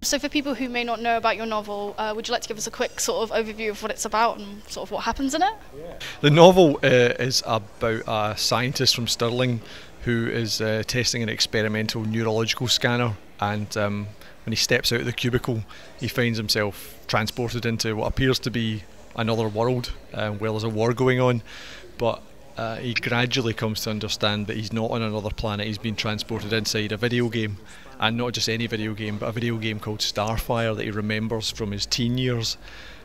So for people who may not know about your novel, would you like to give us a quick sort of overview of what it's about and sort of what happens in it? The novel is about a scientist from Stirling who is testing an experimental neurological scanner, and when he steps out of the cubicle he finds himself transported into what appears to be another world where there's a war going on, but he gradually comes to understand that he's not on another planet. He's been transported inside a video game, and not just any video game, but a video game called Starfire that he remembers from his teen years.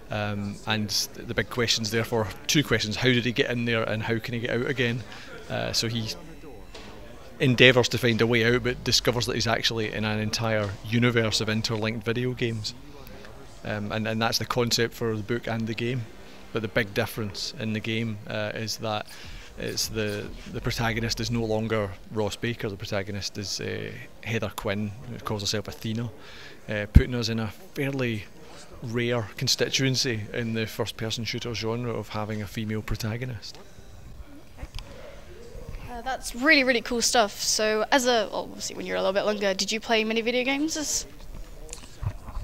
And the big questions, therefore, two questions: how did he get in there, and how can he get out again? So he endeavours to find a way out, but discovers that he's actually in an entire universe of interlinked video games. And that's the concept for the book and the game. But the big difference in the game is that the protagonist is no longer Ross Baker. The protagonist is Heather Quinn, who calls herself Athena, putting us in a fairly rare constituency in the first-person shooter genre of having a female protagonist. That's really, really cool stuff. So obviously when you were a little bit younger, did you play many video games?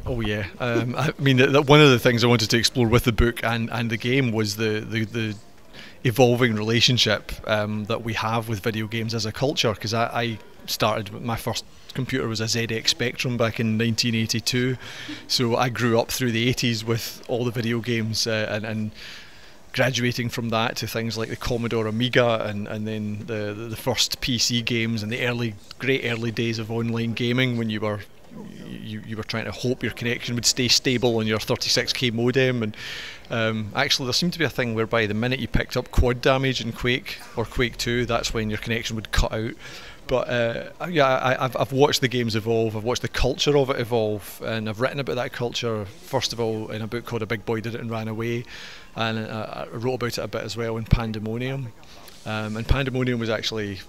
Oh yeah, I mean one of the things I wanted to explore with the book and the game was the evolving relationship that we have with video games as a culture, because I started, my first computer was a ZX Spectrum back in 1982, so I grew up through the 80s with all the video games and graduating from that to things like the Commodore Amiga and then the first PC games and the great early days of online gaming when you were trying to hope your connection would stay stable on your 36k modem, and actually there seemed to be a thing whereby the minute you picked up quad damage in Quake or Quake 2, that's when your connection would cut out. But yeah, I've watched the games evolve, I've watched the culture of it evolve, and I've written about that culture, first of all in a book called A Big Boy Did It and Ran Away, and I wrote about it a bit as well in Pandemonium. And Pandemonium was actually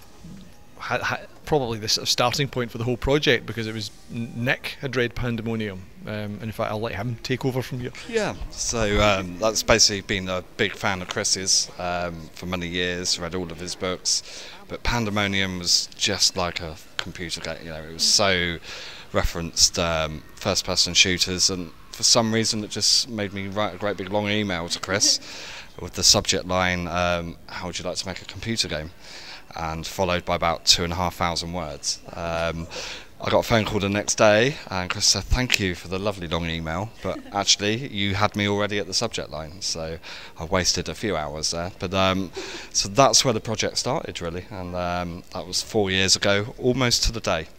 probably the sort of starting point for the whole project, because it was Nick had read Pandemonium, and in fact I'll let him take over from here. Yeah, so that's basically been a big fan of Chris's for many years, read all of his books, but Pandemonium was just like a computer game, you know, it was so referenced first person shooters, and for some reason it just made me write a great big long email to Chris with the subject line, how would you like to make a computer game? And followed by about 2,500 words. I got a phone call the next day and Chris said, thank you for the lovely long email, but actually you had me already at the subject line, so I wasted a few hours there. But so that's where the project started really, and that was 4 years ago, almost to the day.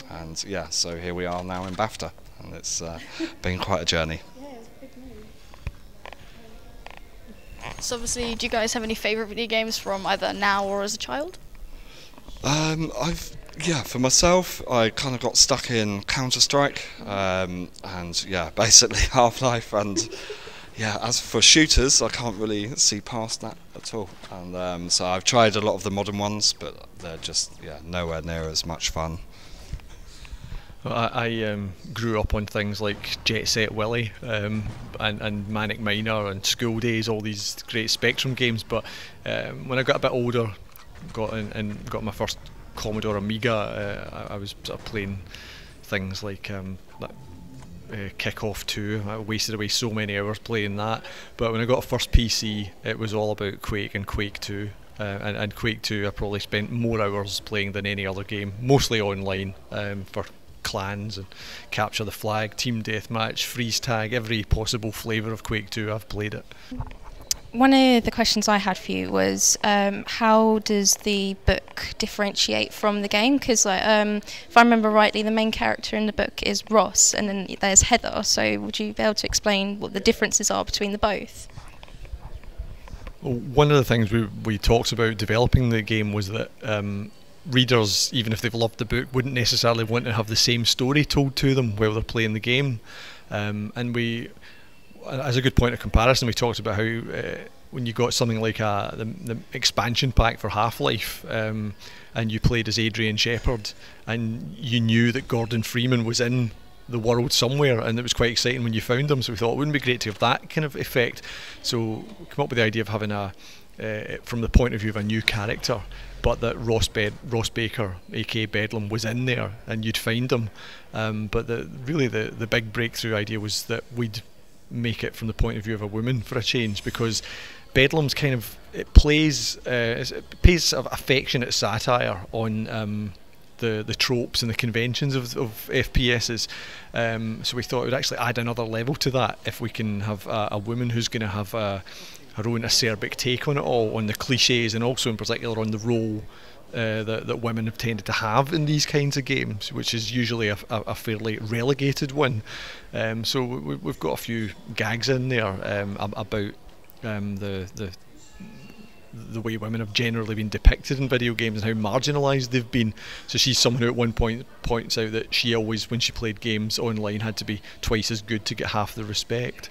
And yeah, so here we are now in Bafta, and it's been quite a journey. So obviously, do you guys have any favourite video games from either now or as a child? Yeah, for myself, I kind of got stuck in Counter-Strike, and yeah, basically Half-Life, and yeah, as for shooters, I can't really see past that at all. And so I've tried a lot of the modern ones, but they're just nowhere near as much fun. Well, I grew up on things like Jet Set Willy and Manic Miner and School Days, all these great Spectrum games. But when I got a bit older, got my first Commodore Amiga, I was sort of playing things like Kick-Off 2. I wasted away so many hours playing that. But when I got a first PC, it was all about Quake and Quake 2. And Quake 2, I probably spent more hours playing than any other game, mostly online, for clans and capture the flag, team deathmatch, freeze tag, every possible flavour of Quake 2 I've played it. One of the questions I had for you was how does the book differentiate from the game? Because if I remember rightly, the main character in the book is Ross and then there's Heather, so would you be able to explain what the differences are between the both? Well, one of the things we talked about developing the game was that readers, even if they've loved the book, wouldn't necessarily want to have the same story told to them while they're playing the game. And we, as a good point of comparison, we talked about how when you got something like the expansion pack for Half-Life, and you played as Adrian Shepherd, and you knew that Gordon Freeman was in the world somewhere, and it was quite exciting when you found him, so we thought it wouldn't be great to have that kind of effect. So we came up with the idea of having from the point of view of a new character, but that Ross Baker, aka Bedlam, was in there, and you'd find him. But really the big breakthrough idea was that we'd make it from the point of view of a woman for a change, because Bedlam's kind of, it pays sort of affectionate satire on the tropes and the conventions of FPSs. So we thought it would actually add another level to that if we can have a woman who's going to have her own acerbic take on it all, on the cliches, and also in particular on the role that women have tended to have in these kinds of games, which is usually a fairly relegated one. So we've got a few gags in there about the way women have generally been depicted in video games and how marginalised they've been. So she's someone who at one point points out that she always, when she played games online, had to be twice as good to get half the respect.